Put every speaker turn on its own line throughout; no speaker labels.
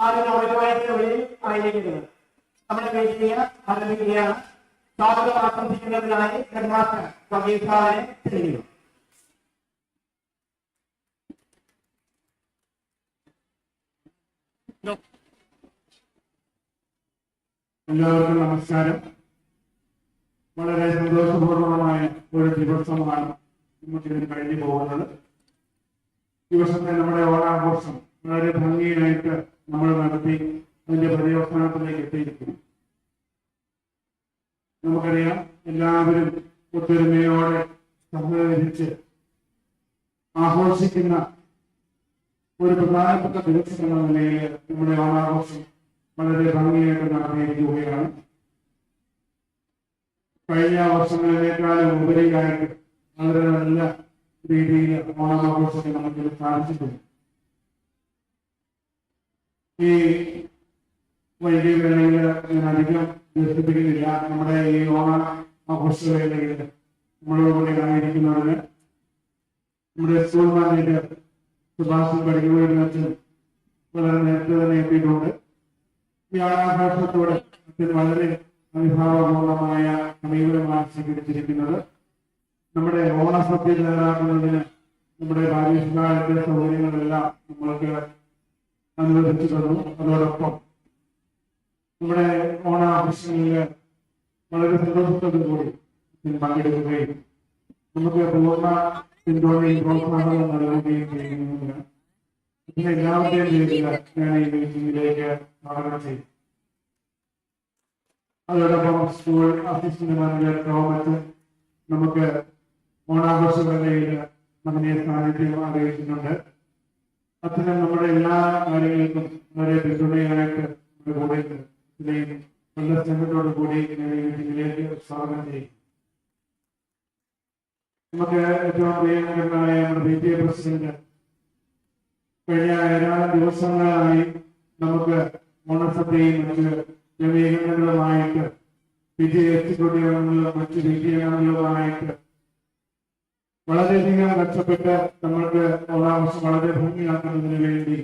ആദ്യം നമ്മുടെ വഴി ആയിരിക്കുന്നത് നമ്മുടെ വേദിയെ ആരംഭിക്കുകയാണ്. സ്വാഗതം ആശംസിക്കുന്നതിനായി ഹെഡ്മാസ്റ്റർ വകീസാറിനെ ക്ഷണിക്കുന്നു.
എല്ലാവർക്കും നമസ്കാരം. വളരെ സന്തോഷപൂർവമായ ഒരു ദിവസമാണ് നമുക്കിതിന് കഴിഞ്ഞു പോകുന്നത്. ദിവസത്തെ നമ്മുടെ ഓണാഘോഷം വളരെ ഭംഗിയായിട്ട് നമ്മൾ നടത്തി അതിന്റെ പര്യവസാനത്തിലേക്ക് എത്തിയിരിക്കുന്നു. നമുക്കറിയാം, എല്ലാവരും ഒത്തൊരുമയോടെ സഹകരിച്ച് ആഘോഷിക്കുന്ന ഒരു പ്രധാനപ്പെട്ട ദിവസം എന്ന നിലയിൽ നമ്മുടെ ഓണാഘോഷം വളരെ ഭംഗിയായിട്ട് നടത്തിയിരിക്കുകയാണ്. കഴിഞ്ഞ വർഷങ്ങളിലേക്കാളും ഉപരിയായിട്ട് വളരെ നല്ല രീതിയിൽ ഓണാഘോഷത്തെ നമുക്ക് സാധിച്ചിട്ടുണ്ട്. ഈ വൈകിയ വേളയിൽ ഞാൻ അധികം ദീർഘിപ്പിക്കുന്നില്ല. നമ്മുടെ ഈ ഓണ ആഘോഷ വേളയിൽ നമ്മളോടുകൂടി ആയിരിക്കുന്നതിന് നമ്മുടെ സ്കൂൾ മാനേജർ സുഭാഷൻ പഠിക്കുന്നതിന് വളരെ നേരത്തെ തന്നെ എത്തിയിട്ടുണ്ട്. ഈ ഓണാഘോഷത്തോട് വളരെ അനുഭാവപൂർണമായ സമീപനമാണ് സ്വീകരിച്ചിരിക്കുന്നത്. നമ്മുടെ ഓണസദ്യ തയ്യാറാക്കുന്നതിന് നമ്മുടെ ഭാഗ്യശാലയുടെ സൗകര്യങ്ങളെല്ലാം നമ്മൾക്ക് അനുവദിച്ചു തന്നു. അതോടൊപ്പം നമ്മുടെ ഓണാഘോഷങ്ങളിൽ വളരെ സന്തോഷത്തോടുകൂടി പങ്കെടുക്കുകയും നമുക്ക് പൂർണ്ണ പിന്തുണയും പ്രോത്സാഹനവും നൽകുകയും ചെയ്യുന്നതിന് ഇതിനെ എല്ലാവരുടെയും പേരിൽ ഞാൻ ഈ മീറ്റിംഗിലേക്ക് സ്വാഗതം ചെയ്യും. അതോടൊപ്പം സ്കൂൾ അസിസ്റ്റന്റ് മാനേജർ തോമസ് നമുക്ക് ഓണാഘോഷ വേളയിൽ നമ്മുടെ സാന്നിധ്യം അറിയിച്ചിട്ടുണ്ട്. അത്തരം നമ്മുടെ എല്ലാ കാര്യങ്ങൾക്കും വളരെ പിന്തുണയായിട്ട് നമ്മുടെ കൂടെ ഇതിനെയും നല്ല സ്നേഹത്തോടു കൂടി മീറ്റിംഗിലേക്ക് സ്വാഗതം ചെയ്യും. നമുക്ക് ഏറ്റവും പ്രിയങ്കരനായ നമ്മുടെ PTA പ്രസിഡന്റ് കഴിഞ്ഞ ഏതാനും ദിവസങ്ങളായി നമുക്ക് ഓണസദ്യയും മറ്റ് ക്രമീകരണങ്ങളുമായിട്ട് PTA എക്സിക്യൂട്ടീവ് അംഗങ്ങളും മറ്റ് PTA അംഗങ്ങളുമായിട്ട് വളരെയധികം കഷ്ടപ്പെട്ട് നമ്മൾക്ക് ഓണാഘോഷം വളരെ ഭംഗിയാക്കുന്നതിന് വേണ്ടി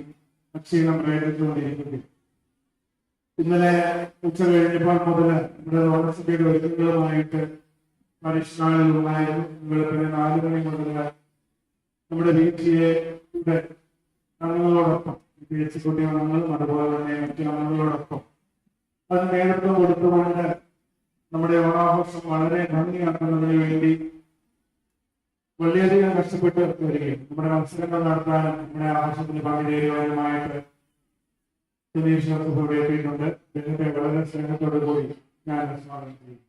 അക്ഷീണം പ്രയത്നിച്ചുകൊണ്ടിരിക്കുന്നു. ഇന്നലെ ഉച്ച കഴിഞ്ഞപ്പോൾ മുതൽ നമ്മുടെ ഓണസദ്യയുടെ ഒരുക്കങ്ങളുമായിട്ട് പരിഷ്കാരങ്ങളുണ്ടായിരുന്നു. വെളുപ്പിന് 4 മണി മുതൽ നമ്മുടെ PTA അംഗങ്ങളോടൊപ്പം എക്സിക്യൂട്ടീവ് അംഗങ്ങളും അതുപോലെ തന്നെ മറ്റു അംഗങ്ങളോടൊപ്പം അതിന് നേതൃത്വം കൊടുത്തുകൊണ്ട് നമ്മുടെ ഓണാഘോഷം വളരെ ഭംഗിയാക്കുന്നതിന് വേണ്ടി വളരെയധികം കഷ്ടപ്പെട്ട് വരികയും നമ്മുടെ മത്സരങ്ങൾ നടത്താനും നമ്മുടെ ആഘോഷത്തിന് പങ്കുചേരുവാനുമായിട്ട് ഇവിടെ എത്തിയിട്ടുണ്ട്. അദ്ദേഹത്തെ വളരെ സ്നേഹത്തോടു കൂടി ഞാൻ സ്വാഗതം ചെയ്യും.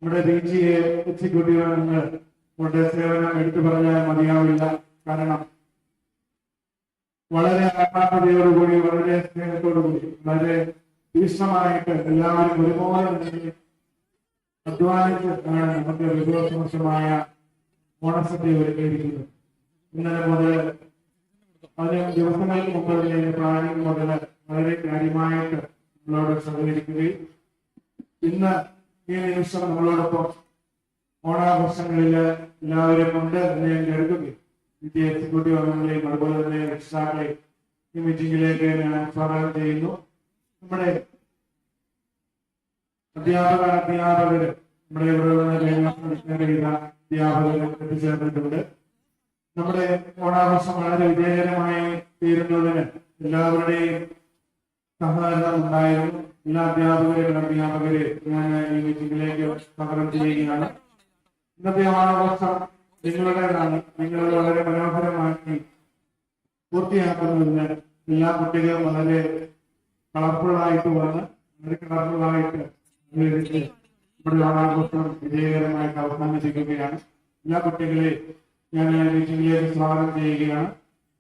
നമ്മുടെ PTA എക്സിക്യൂട്ടീവ് അംഗങ്ങൾ അവരുടെ സേവനം എടുത്തു പറഞ്ഞാൽ മതിയാവില്ല. കാരണം വളരെ ആത്മാർത്ഥതയോടുകൂടി വളരെ സ്നേഹത്തോടുകൂടി വളരെ തീക്ഷ്ണമായിട്ട് എല്ലാവരും ഒരുപോലെ അധ്വാനിച്ച് നമുക്ക് വിഭവസമൃദ്ധമായ ഓണസദ്യ ഒരുക്കിയിരിക്കുന്നത്. ഇന്നലെ മുതൽ 15 ദിവസങ്ങൾക്ക് മുമ്പ് പ്ലാനിംഗ് മുതൽ വളരെ കാര്യമായിട്ട് നമ്മളോട് സഹകരിക്കുകയും ഇന്ന് ഈ നിമിഷം നമ്മളോടൊപ്പം ഓണാഘോഷങ്ങളിൽ എല്ലാവരും കൊണ്ട് ഞാൻ എടുക്കുകയും PTA എക്സിക്യൂട്ടീവ് അംഗങ്ങളെയും അതുപോലെ തന്നെ രക്ഷിതാക്കളെയും ഈ മീറ്റിംഗിലേക്ക് ഞാൻ സ്വാഗതം ചെയ്യുന്നു. നമ്മുടെ അധ്യാപകര് നമ്മുടെ ഇവിടെ അധ്യാപകർ എത്തിച്ചേർന്നിട്ടുണ്ട്. നമ്മുടെ ഓണാഘോഷം വളരെ വിജയകരമായി തീരുന്നതിന് എല്ലാവരുടെയും സഹകരണം ഉണ്ടായിരുന്നു. എല്ലാ അധ്യാപകരെ ഞാൻ ഈ മീറ്റിംഗിലേക്ക് സ്വാഗതം ചെയ്യുകയാണ്. ഇന്നത്തെ ഓണാഘോഷം നിങ്ങളുടേതാണ്. നിങ്ങൾ വളരെ മനോഹരമാക്കി പൂർത്തിയാക്കുന്നതിന് എല്ലാ കുട്ടികളും വളരെ കളർഫുള്ളായിട്ട് വന്ന് വളരെ കളർഫുള്ളായിട്ട് നമ്മുടെ ഓണാഘോഷം വിജയകരമായിട്ട് അവസാനിപ്പിക്കുകയാണ്. എല്ലാ കുട്ടികളെയും ഞാൻ മീറ്റിംഗിലേക്ക് സ്വാഗതം ചെയ്യുകയാണ്.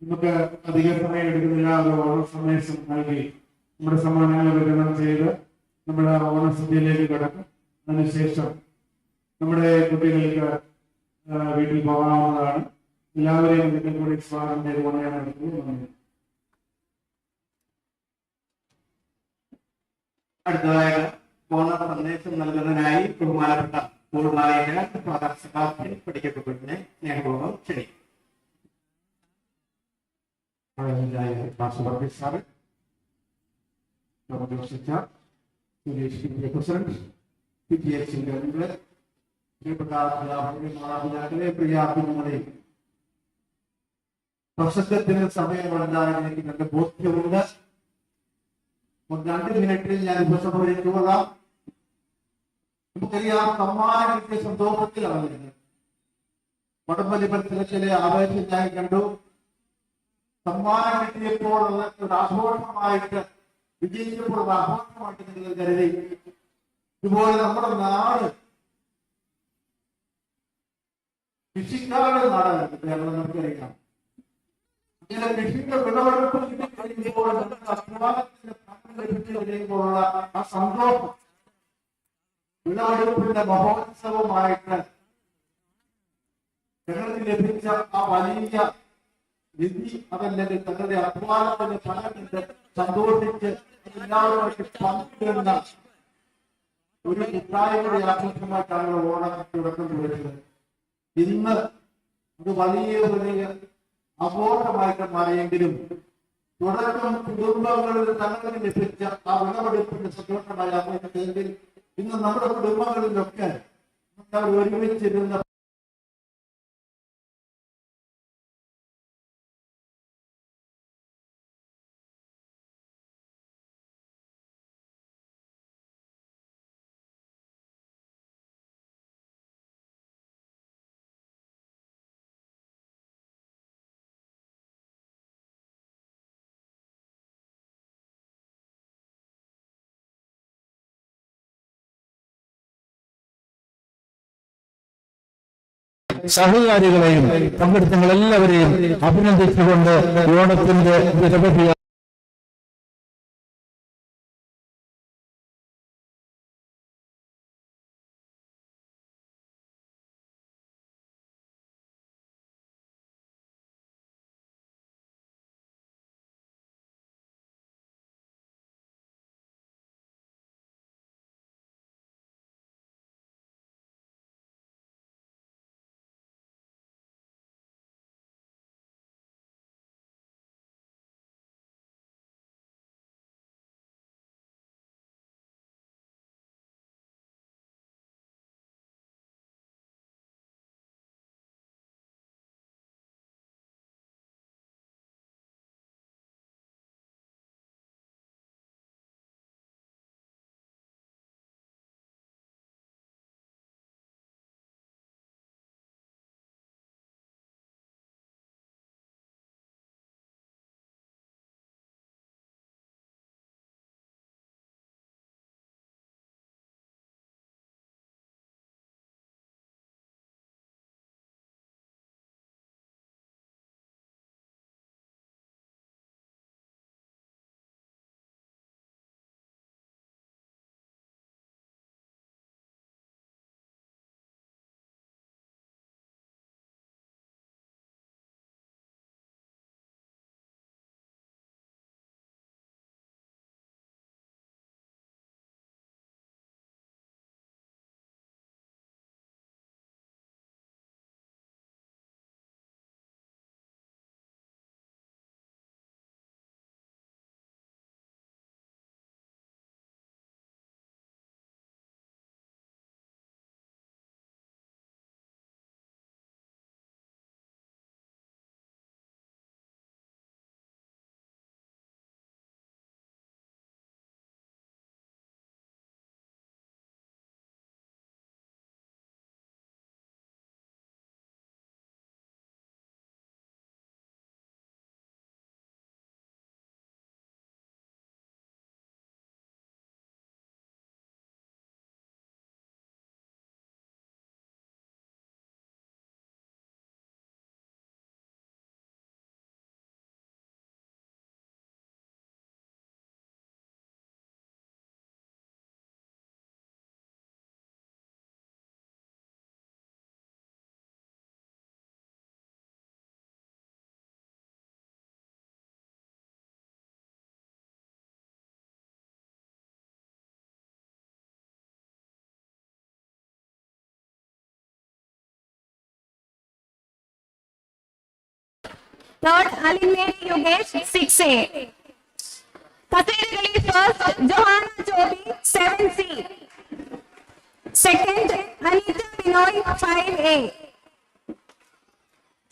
നമുക്ക് അധിക സമയം എടുക്കുന്നില്ല. ഒരു ഓണ സന്ദേശം നൽകി നമ്മുടെ സമ്മാനങ്ങൾ വിതരണം ചെയ്ത് നമ്മുടെ ഓണസദ്യയിലേക്ക് കടക്കും. അതിനുശേഷം നമ്മുടെ കുട്ടികൾക്ക് വീട്ടിൽ പോകാവുന്നതാണ്. എല്ലാവരെയും വീട്ടിൽ കൂടി സ്വാഗതം ചെയ്തുകൊണ്ട് ഞാൻ എടുക്കുന്നു.
അടുത്തതായിട്ട് ഓണ സന്ദേശം നൽകുന്നതിനായി ബഹുമാനപ്പെട്ട സ്കൂൾ മാനേജർ ഫാദർ സെബാസ്റ്റ്യൻ പഠിക്കപ്പെട്ടതിനെ സ്നേഹപൂർവ്വം ക്ഷണിക്കും.
2022 2023 2024 പ്രദർശിച്ച സുരേഷിന്റെ പ്രസിഡന്റ് വിദ്യാർത്ഥിയുടെ പ്രിയപ്പെട്ട മാതാപിതാക്കളെ പ്രിയാഭിമുകളെ പ്രസംഗത്തിന് സമയമുണ്ടായെന്ന് എനിക്ക് നല്ല ബോധ്യമുണ്ട്. 2 മിനിറ്റിൽ ഞാൻ ഉപസംഹരിച്ചുകൊള്ളാം. നമുക്കറിയാം, സമ്മാനം കിട്ടിയ സന്തോഷത്തിലാണ് വടംവലി മത്സരത്തിലെ ആവേശം ഞാൻ കണ്ടു. സമ്മാനം കിട്ടിയപ്പോൾ ഒരു ആഘോഷമായിട്ട്, വിജയിച്ചപ്പോൾ ഒരു ആഘോഷമായിട്ട് നിങ്ങൾ കരുതി. ഇതുപോലെ നമ്മുടെ നാട് കൃഷിക്കാരുടെ നാടാണ് കേരളം. നമുക്കറിയാം, ഇങ്ങനെ കൃഷിയുടെ വിളവെടുപ്പ് കഴിയുമ്പോൾ അഭിമാനത്തിന്റെ ഫലം ലഭിച്ചു കഴിയുമ്പോഴുള്ള ആ സന്തോഷം, വിളവെടുപ്പിന്റെ മഹോത്സവമായിട്ട് ഞങ്ങൾക്ക് ലഭിച്ച ആ വലിയ നിധി, അതല്ലെങ്കിൽ തങ്ങളുടെ അധ്വാനത്തിന്റെ ഫലം കൊണ്ട് സന്തോഷിച്ച് എല്ലാവരുമായിട്ട് പങ്കിടുന്ന ഒരു കൂട്ടായ്മയുടെ ആഘോഷമായിട്ടാണ് ഓണം തുടക്കം കുറിച്ചത്. ഇന്ന് അത് വലിയ അബോധമായിട്ട് മാറിയെങ്കിലും തുടക്കം കുടുംബങ്ങളിൽ തങ്ങൾക്ക് ലഭിച്ച ആ വിളവെടുപ്പിന്റെ സന്തോഷമായ ആഘോഷത്തിൽ ഇന്ന് നമ്മുടെ കുടുംബങ്ങളിലൊക്കെ ഒരുമിച്ചിരുന്ന
സഹകാരികളെയും പങ്കെടുത്ത എല്ലാവരെയും അഭിനന്ദിച്ചുകൊണ്ട് ഓണത്തിന്റെ നിരവധി
Third, Alinmate Yogesh, 6A. കസേരകളി first Johana Joby 7C. Second Anita Binoy 5A.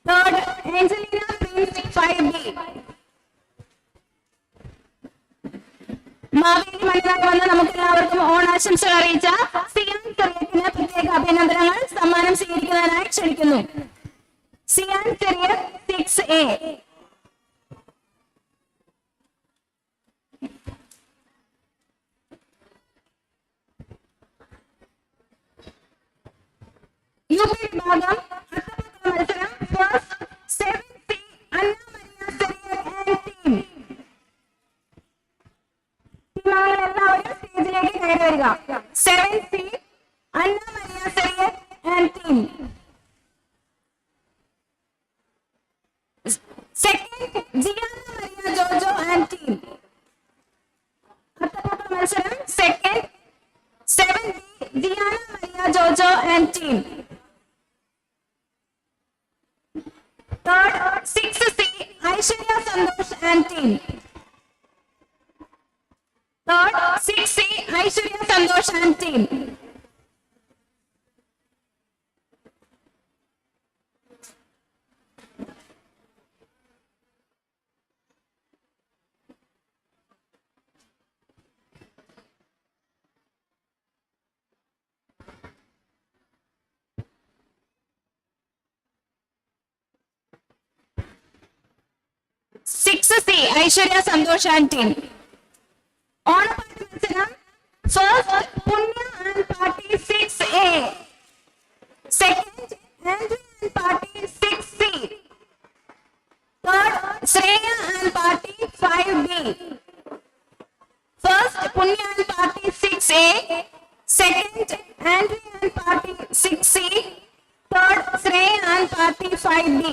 Third Angelina Prince 5B. Maveli മണിനായി വന്ന് നമുക്ക് എല്ലാവർക്കും ഓണാശംസകൾ അറിയിച്ച സിയാൻ ചെറിയത്തിന് പ്രത്യേക അഭിനന്ദനങ്ങൾ സമ്മാനം സ്വീകരിക്കുന്നതിനായി ക്ഷണിക്കുന്നു. സിയാൻ ചെറിയ 6A. യുപി വിഭാഗം മത്സരം first 7C Anna Maria Cheriya and team. എല്ലാവരും സ്റ്റേജിലേക്ക് കയറി വരിക. 7C Anna Maria Cheriya and team. Second Jiana Maria Jojo and team. അത്തപ്പൂക്കള മത്സരം second 7B Jiana Maria Jojo and team. Third 6C Aishwarya Santosh and team. Third 6C Aishwarya Santosh and team. C Aishwarya Santosh and team. ഓണപ്പാട്ട് മത്സരം first Punya and party 6A. Second Andri and party 6C. Third Shreya and party 5B. First Punya and party 6A. Second Andri and party 6C. Third Shreya and party 5B.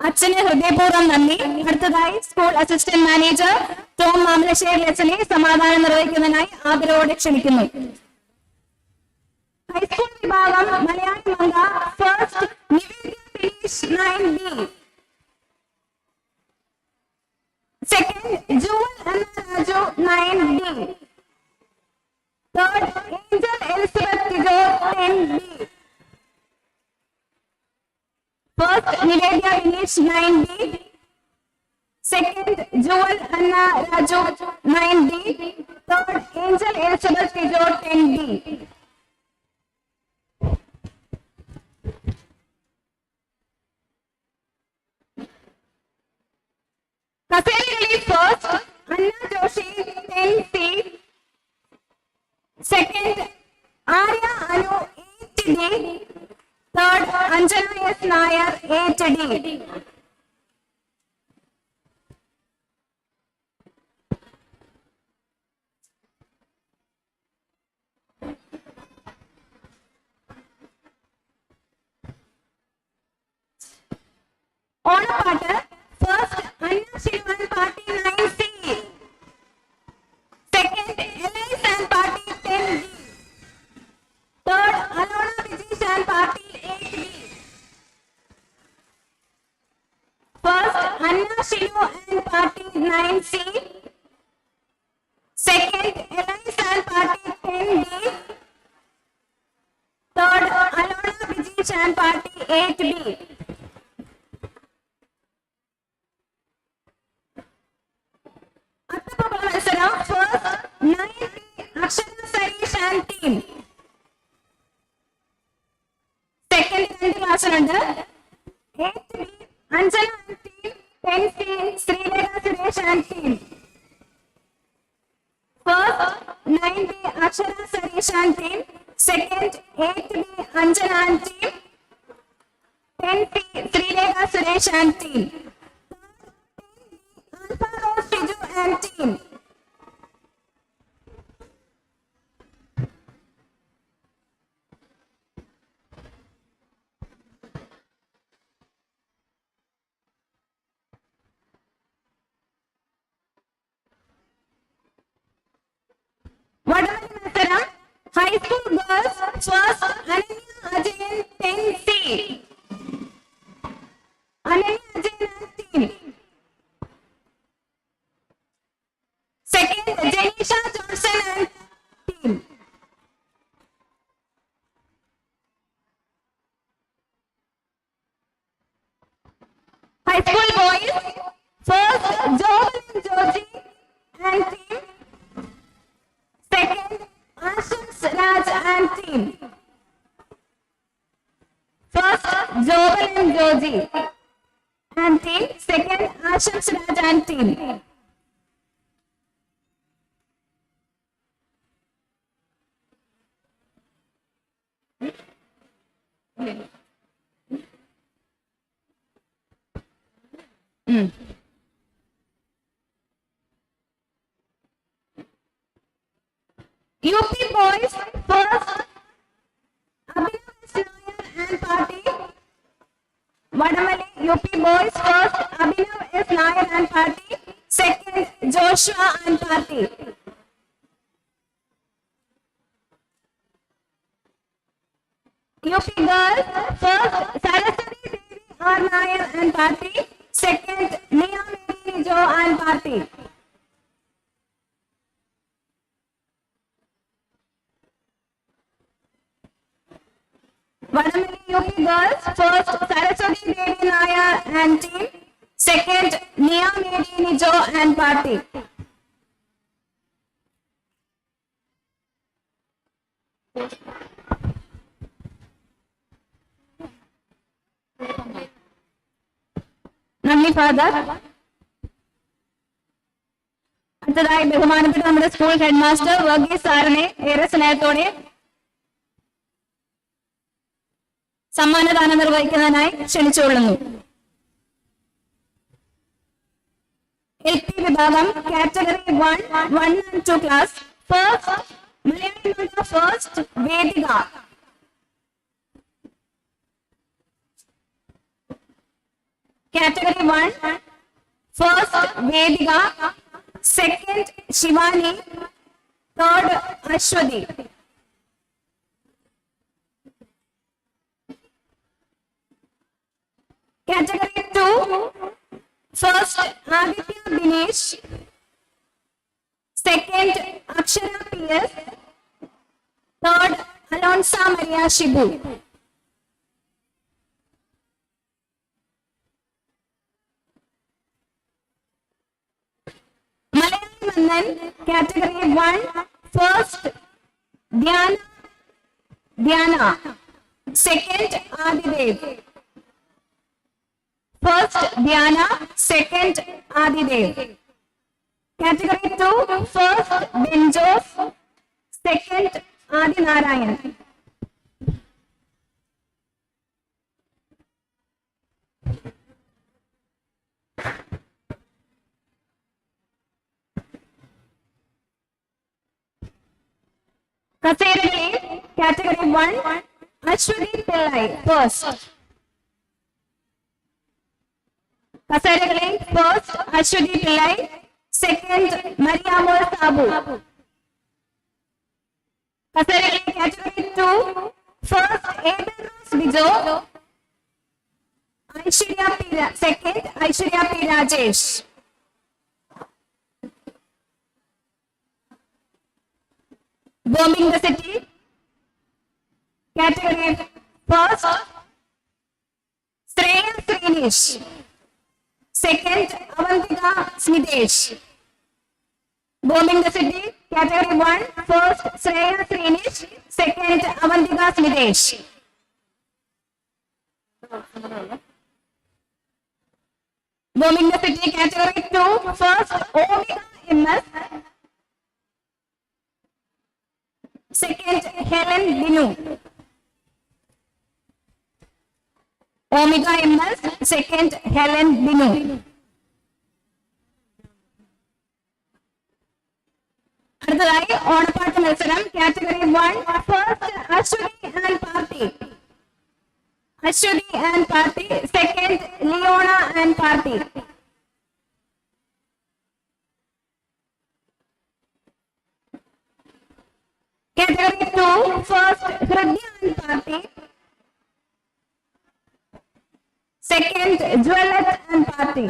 അച്ഛന് ഹൃദയപൂർവ്വം നന്ദി. അടുത്തതായി school assistant manager Tom Mamalassery അച്ഛനെ സമാധാനം നിർവഹിക്കുന്നതിനായി ആദരവോടെ ക്ഷണിക്കുന്നു. ഹൈസ്കൂൾ വിഭാഗം മലയാളി മംഗ ഫസ്റ്റ് നിവേദ്യ ഫിനിഷ് 9B. Second Jewel Anna Raju 9B. Third Angel Elizabeth Tijo 10B. First, Nivedya Vinesh 9B. Second, Jewel Anna Raju 9B. Third, Angel Elizabeth Tijo 10B. Kaseri first, Anna Joshi 10C. Second, Arya Anu 8D. Third, Anjana S. Nair 8D. ഓണപ്പാട്ട് first Anna Shivan party 9C. Second Elise and party 10B. Third Alona Vijeesh and party 8B. First Anna Shilu and party 9C. Second Elise and party 10B. Third Alona Vijeesh and party 8B. അത്തപ്പൂക്കള മത്സരം first 9B Akshara Sareesh and team. Second 2 ക്ലാസ്സിലുണ്ട്. 8B Anjana and team. 10C Sreelekha Suresh and team. First, 9B Akshara Sarish and team. Second, 8B Anjana and team. 10B Srilekha Suresh and team. Alpha Rose Shiju and team. Vadamali Matharam, High School Girls, first Ananya Ajayan 10C. Ananya Ajayan and team. Second, Janisha Johnson and team. High School Boys, first Joel and Georgie and team. Second, Ashams Raj and team. First, Joel and Georgie and team. Second, Ashams Raj and team. UP Boys, first Abhinav Nair and party. Vadamali UP Boys, first Abhinav S. Nair and party. Second, Joshua and party. UP Girls, first Saraswati Devi R. Nair and party. Second, Nia Mary Jo and party. Vadamali UP Girls, first Saraswati Devi Nair and team. Second, Nia Mary Jo and party. നന്ദി father. അടുത്തതായി ബഹുമാനപ്പെട്ട നമ്മുടെ school head master Varghese സാറിനെ ഏറെ സ്നേഹത്തോടെ സമ്മാനദാനം നിർവഹിക്കുന്നതിനായി ക്ഷണിച്ചുകൊള്ളുന്നു. LP വിഭാഗം category 1, 1 and 2 class. First Malayalam first Vedika. Category 1, first Vedika, second Shivani, third Ashwati. Category 2, first Aditya Dinesh, second Akshara PS, third Alonsa Maria Shibu. Malayali Category 1, first Dhyana, second Adidev. First Dhyana, second Adidev. Category 2, first Benjos, second Adi Narayan. Kasaragale, Category 1, Ashwati Pillai, first. Kasaragale, first Ashwati Pillai, second Mariamur Sabu. Kasaragale, Category 2, first Abel Rose Bijo, second Aishwarya P. Rajesh. Bombing the city. Category first, Shreya Srinish. Second, Avantika Smitesh. Bombing the city. Category 1, first, Shreya Srinish. Second, Avantika Smitesh. Bombing the city. Category 2, first, Omega MS. Second, Helen Binu. Omega MS. Second, Helen Binu. അടുത്തതായി ഓണപ്പാട്ട് മത്സരം category 1. First Ashwathy and party. Ashwini and Party. Second, Leona and Party. Category 2. First, Hridya and Party. Second, Jwalat and Party.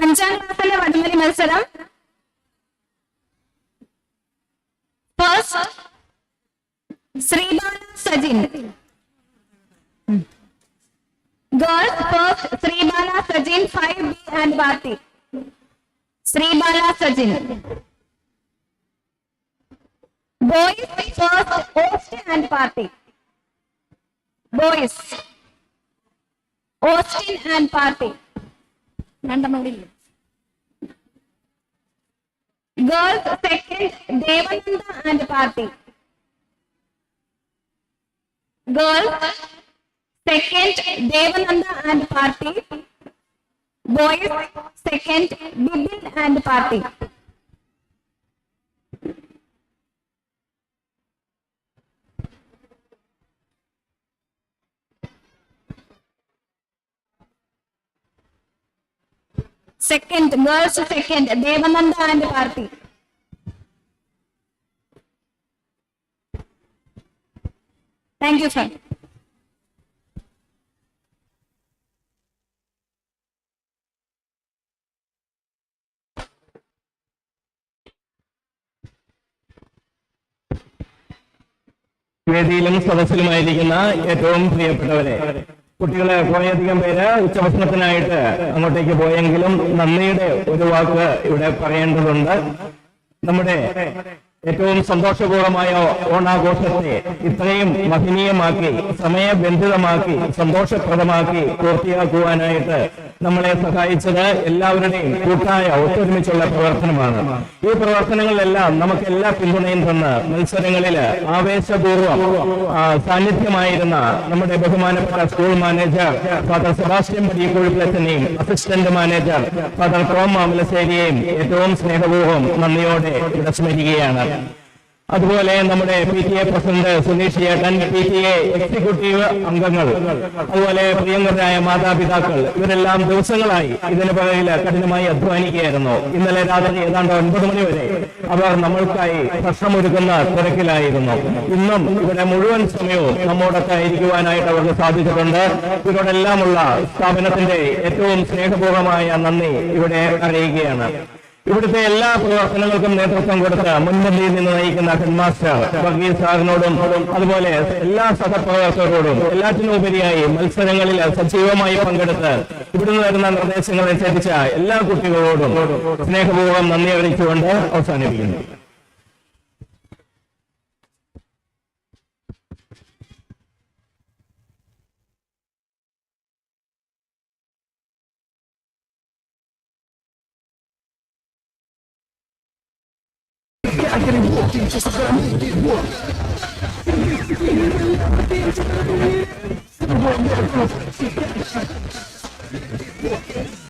അഞ്ചാം ക്ലാസ്സിലെ വടംവലി മത്സരം. First, Sreebala Sajin. Girls first, Sreebala Sajin 5B and Party. Sreebala Sajin. Boys first, Austin and Party. Boys, Austin and Party. Girls second, Devananda and Party. Girls second, Devananda and Party. Boys second, Bibil and Party. Second, girls second, Devananda and Party. Thank you, sir.
വേദിയിലും സദസ്സിലുമായിരിക്കുന്ന ഏറ്റവും പ്രിയപ്പെട്ടവരെ, കുട്ടികളെ കുറേയധികം പേര് ഉച്ചഭക്ഷണത്തിനായിട്ട് അങ്ങോട്ടേക്ക് പോയെങ്കിലും നന്ദിയുടെ ഒരു വാക്ക് ഇവിടെ പറയേണ്ടതുണ്ട്. നമ്മുടെ ഏറ്റവും സന്തോഷപൂർവമായ ഓണാഘോഷത്തെ ഇത്രയും മഹനീയമാക്കി, സമയബന്ധിതമാക്കി, സന്തോഷപ്രദമാക്കി പൂർത്തിയാക്കുവാനായിട്ട് നമ്മളെ സഹായിച്ചത് എല്ലാവരുടെയും കൂട്ടായ ഒത്തൊരുമിച്ചുള്ള പ്രവർത്തനമാണ്. ഈ പ്രവർത്തനങ്ങളിലെല്ലാം നമുക്ക് എല്ലാ പിന്തുണയും തന്ന് മത്സരങ്ങളിൽ ആവേശപൂർവ്വം സാന്നിധ്യമായിരുന്ന നമ്മുടെ ബഹുമാനപ്പെട്ട സ്കൂൾ മാനേജർ ഫാദർ സെബാസ്റ്റ്യൻ പടിയക്കുഴിപ്പിലച്ചനെയും അസിസ്റ്റന്റ് മാനേജർ ഫാദർ ടോം മാമലശ്ശേരിയെയും ഏറ്റവും സ്നേഹപൂർവ്വം നന്ദിയോടെ ഇവിടെ സ്മരിക്കുകയാണ്. അതുപോലെ നമ്മുടെ PTA പ്രസിഡന്റ് സുനീഷ് ചേട്ടൻ, PTA എക്സിക്യൂട്ടീവ് അംഗങ്ങൾ, അതുപോലെ പ്രിയങ്കരായ മാതാപിതാക്കൾ, ഇവരെല്ലാം ദിവസങ്ങളായി ഇതിന് പുറകിൽ കഠിനമായി അധ്വാനിക്കുകയായിരുന്നു. ഇന്നലെ രാത്രി ഏതാണ്ട് 9 മണി വരെ അവർ നമ്മൾക്കായി ഭക്ഷണമൊരുക്കുന്ന തിരക്കിലായിരുന്നു. ഇന്നും ഇവിടെ മുഴുവൻ സമയവും നമ്മോടൊക്കെ ഇരിക്കുവാനായിട്ട് അവർക്ക് സാധിച്ചിട്ടുണ്ട്. ഇവരോടെല്ലാമുള്ള സ്ഥാപനത്തിന്റെ ഏറ്റവും സ്നേഹപൂർവമായ നന്ദി ഇവിടെ അറിയിക്കുകയാണ്. ഇവിടുത്തെ എല്ലാ പ്രവർത്തനങ്ങൾക്കും നേതൃത്വം കൊടുത്ത് മുൻപന്തിയിൽ നിന്ന് നയിക്കുന്ന ഹെഡ്മാസ്റ്റർ വർഗീസ് സാറിനോടും അതുപോലെ എല്ലാ സഹപ്രവർത്തകരോടും എല്ലാറ്റിനുപരിയായി മത്സരങ്ങളിൽ സജീവമായി പങ്കെടുത്ത് ഇവിടുന്ന് വരുന്ന നിർദ്ദേശങ്ങൾ അനുസരിച്ച എല്ലാ കുട്ടികളോടും സ്നേഹപൂർവ്വം നന്ദി അറിയിച്ചുകൊണ്ട് അവസാനിപ്പിക്കുന്നു.
I can walk in just a minute.